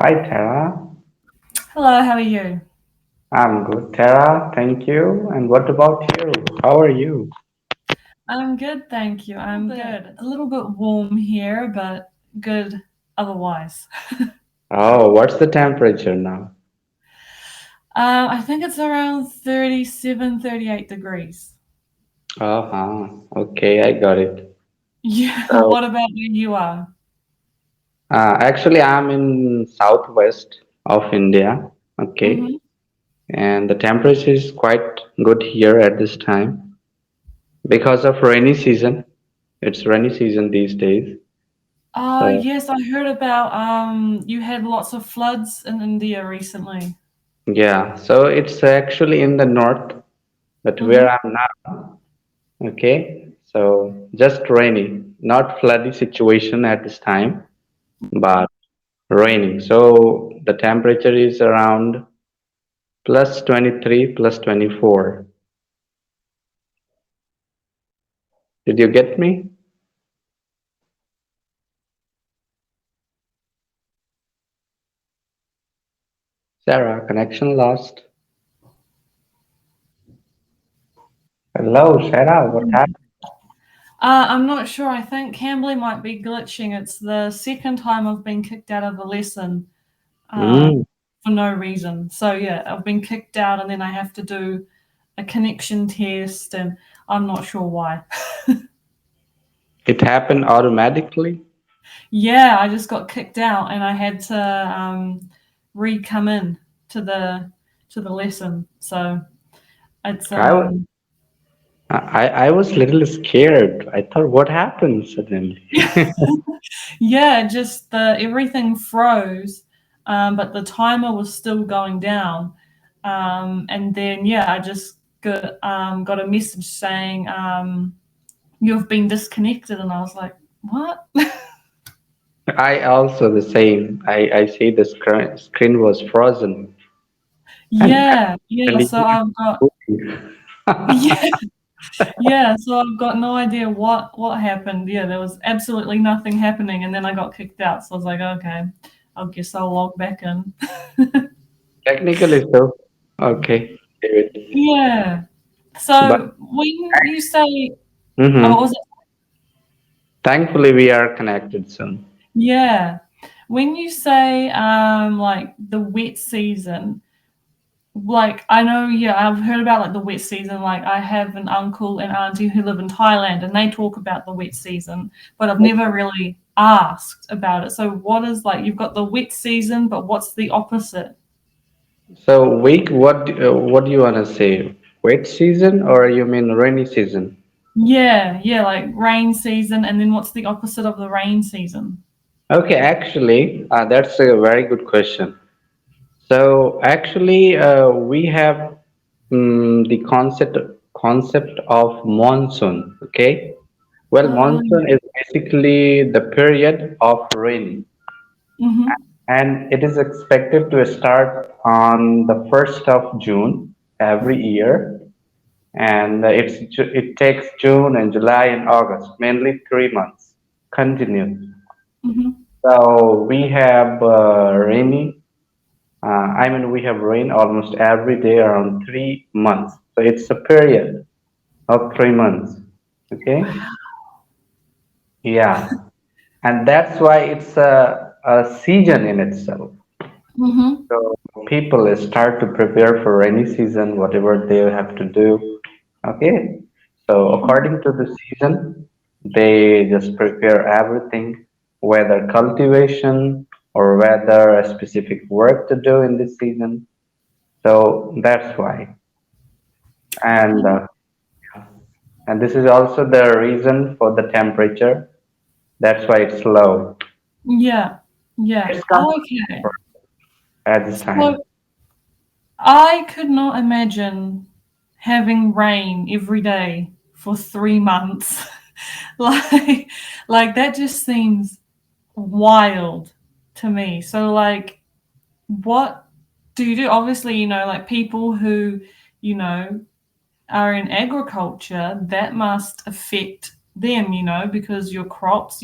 Hi, Tara. Hello, how are you? I'm good, Tara. Thank you. And what about you? How are you? I'm good, thank you. I'm good. It's a little bit warm here, but good otherwise. Oh, what's the temperature now? I think it's around 37, 38 degrees. Uh-huh. Okay, I got it. Yeah, So, what about where you are? actually, I'm in southwest of India. Okay, Mm-hmm. and the temperature is quite good here at this time because of rainy season. It's rainy season these days. Oh, So, yes, I heard about you had lots of floods in India recently. yeah. So it's actually in the north, but where Mm-hmm. I'm now. Okay, so just rainy, not floody situation at this time, but raining. So the temperature is around plus 23, plus 24. Did you get me? Sarah, connection lost. Hello, Sarah, what happened? I'm not sure. I think cambly might be glitching. It's the second time I've been kicked out of a lesson. uh, Mm, for no reason. So yeah, I've been kicked out, and then I have to do a connection test, and I'm not sure why. it happened automatically. Yeah, I just got kicked out, and I had to re-come in to the lesson. So it's I, wa- I was a little scared. I thought, what happened suddenly? yeah, just the everything froze, but the timer was still going down. And then yeah, I just got a message saying you've been disconnected, and I was like, what? I also the same. I see the screen was frozen. And Yeah, yeah. suddenly So I've got yeah, yeah. So I've got no idea what happened. Yeah, there was absolutely nothing happening, and then I got kicked out. So I was like, okay, I guess I'll log back in. technically so. Okay, David. Yeah. But So when you say, oh, what was mhm, it? thankfully we are connected soon. Yeah. When you say like the wet season, like I know, yeah, I've heard about like the wet season. Like I have an uncle and auntie who live in Thailand, and they talk about the wet season, but I've never really asked about it. So what is like you've got the wet season, but what's the opposite? So week, what do you wanna say? Wet season or you mean rainy season? Yeah, yeah, like rain season, and then what's the opposite of the rain season? Okay, actually, that's a very good question. So actually, we have the concept of monsoon. Okay, well, Yeah. monsoon is basically the period of rain, Mm-hmm. and it is expected to start on the 1st of June every year, and it takes June and July and August, mainly 3 months, continuous. Mm-hmm. So we have rainy. I mean, we have rain almost every day around 3 months. So it's a period of 3 months. Okay. Yeah. And that's why it's a season in itself. Mm-hmm. So people start to prepare for rainy season, whatever they have to do. Okay. So according to the season, they just prepare everything, whether cultivation or whether a specific work to do in this season. So that's why. And and this is also the reason for the temperature. That's why it's low. Yeah. Yeah. It's Oh, comfortable okay. at this time. So I could not imagine having rain every day for 3 months. like, like that just seems wild to me. So, like, what do you do? Obviously, like people who, you know, are in agriculture, that must affect them, because your crops,